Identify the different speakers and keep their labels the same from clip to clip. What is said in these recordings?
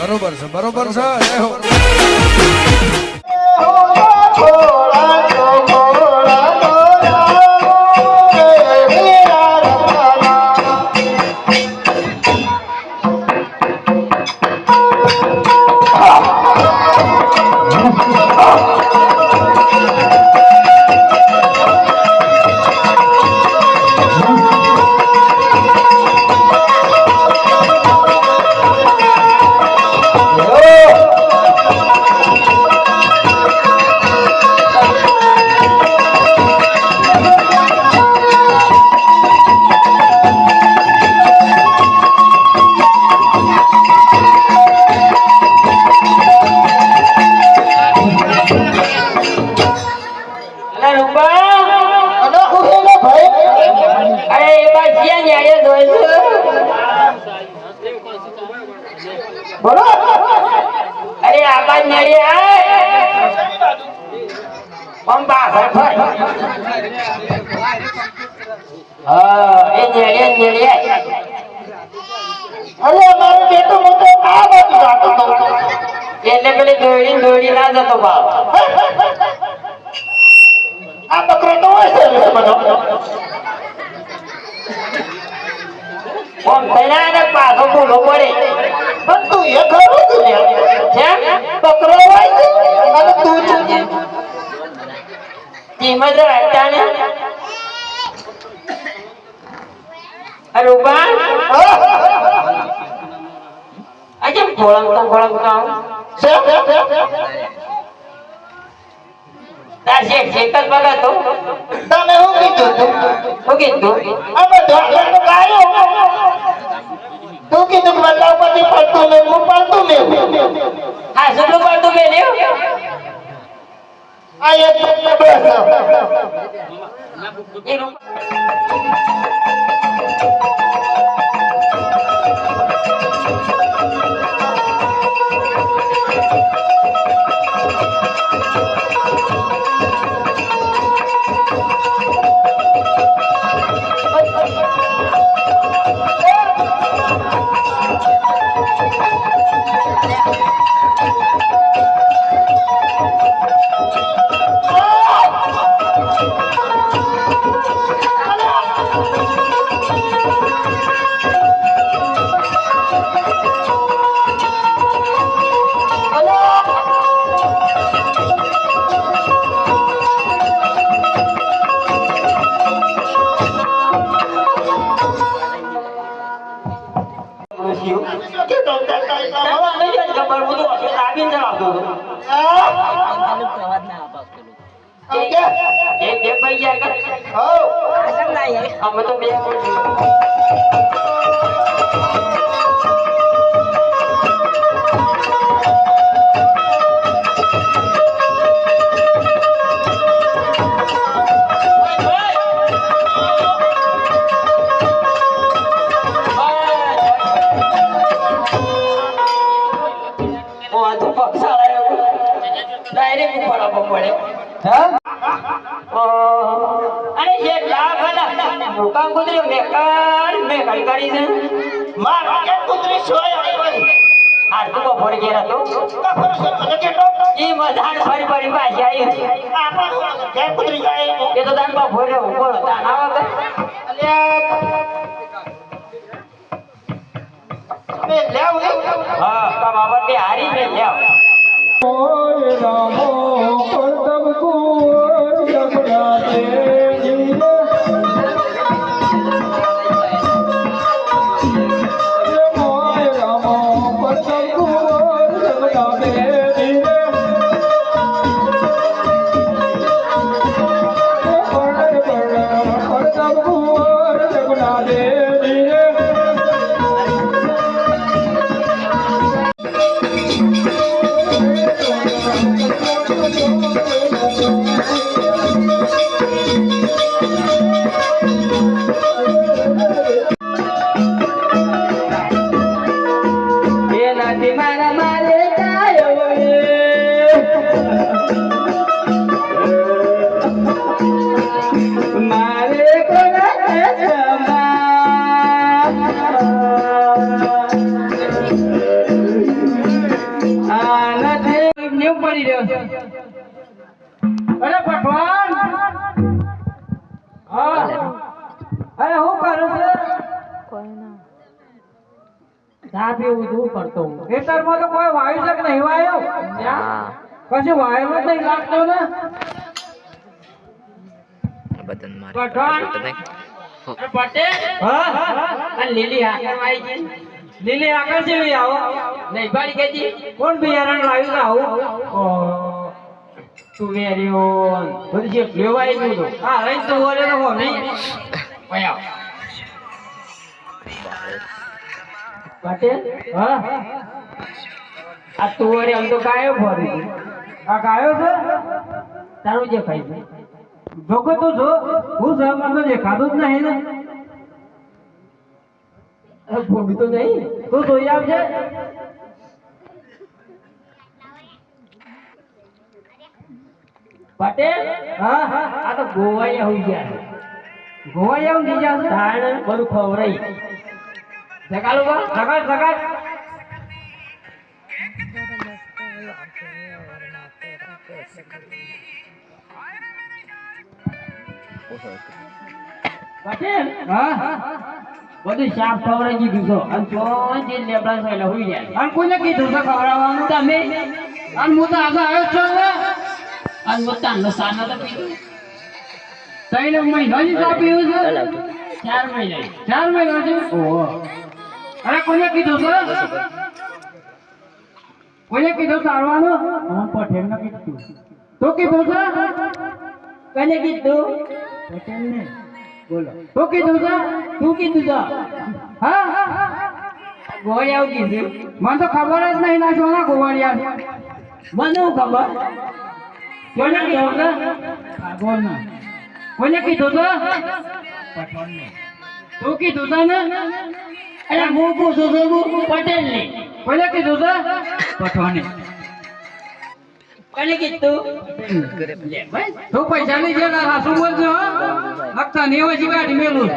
Speaker 1: બરોબર છે બરોબર છે જય હો
Speaker 2: બોલો અરે આબાદ નડી આમ બા હા એ નડી અરે મારો બેટો મોટો આ બાજુ જાતો તો એટલે પેલી દોડી ના જતો બાપ આ બકરો તો હોય છે બધો ઓમ તૈયાર પાછો બોલો પડે પણ તું એ ખરું તું લે છે બકરો હોય અને તું ટીમ જ રહેતા ને અરે બા આજે ભોળંગતા છે તાર શેઠ જ બગાતો તમે હું કીધું અમે ઢોકળા તો ગાયો તું કીધું કે બદલાવ પછી પડતું લેવું હા શું પડતું લેવું આ એક બસ અમે તો બે ડાયરેક્ટ ઉપાડવા પડે અરે જે લાભ હલા ભૂકા કુતરી મેકર મે કરી છે માર કે કુતરી સોય આવી આ તું બપોર ગયા તો બપોર સે મને કેટલો ઈ મજાન ફરી ફરી પાછી આવી આપણ કે કુતરી જાય એ તો દાન બપોર ઉપર હતા ના વગર અલ્યા મે લેવ હા કા બાબા કે હારી મે લેવ ઓય રામો કરતબ કુંવર જગડા દેજી ઓય રામો કરતબ કુંવર જગડા દેજી કરતબ કુંવર જગડા દેજી
Speaker 3: પડી રહ્યો છે. અરે પઠવાન, હા, અરે હું કરું છું? ચા પીવું છું કરતો હું. ખેતરમાં તો કોઈ વાયુ છે કે નહીં વાયુ? કશું વાયુ જ નહીં લાગતો ને. પઠવાન, અરે પટેલ, હા, આ લીલી હાકર વાઈ છે. લીલી હાકર જેવી આવો નહીં બાળી ગઈ. કોણ બિયારણ લાવ્યું છે આવું? તુવેરીઓ બધી જે લેવાઈ ગયું હતું. હા રહી તો ઓરે તો હો નહીં પયાવ. પટેલ, હા, આ તુવેરી આમ તો ગાયો ભરી છે. આ ગાયો છે તારું જે ખાઈ છે જોકો તો જો હું સહમત તો દેખાતું જ નહીં ને. ભોગી તો નહીં તું જોઈ આવજે. પટેલ, હા, આ તો ગોવાઈ હોઈ ગયા. ગોવાઈ આવું થઈ ગયા છે. ધાણ બધું ખવરાઈ જગાડું બા જગાડ જગાડ. પટેલ, હા, બધું સાફ ખવડાવી દીધું છો અને ચોન જે લેબડા છે એટલે હોઈ જાય. અને કોઈને કીધું છે ખવડાવવાનું? તમે. અને હું તો આગળ આવ્યો છો ને. અને હું તાનો સાનો તો પીધું. 3 મહિનાની ચા પીવું છે? 4 મહિના. 4 મહિના છે? ઓહો. અરે કોઈને કીધું છે? કોઈને કીધું સારવાનું? હું પટેલ ને કીધું. તો કીધું છે? કોને કીધું? પટેલ ને. બોલો. તો કીધું છે? તું કીધું છે? હા, ગોળિયા કીધું. મને તો ખબર જ નહીં ના શું ગોળિયા. મને શું ખબર? કોને કીધું છે? બોલ ના. કોને કીધું છે? પટેલ ને. તું કીધું છે ને? અરે હું પૂછું છું પટેલ ને. કોને કીધું છે? પઠવાને. કોને કીધું? તું પૈસા ની છે હાસુ બોલજો. લખતા ને એવા જીવાડી મેલું.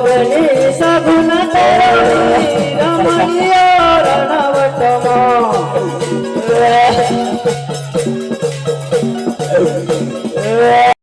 Speaker 2: Beni
Speaker 3: સગુન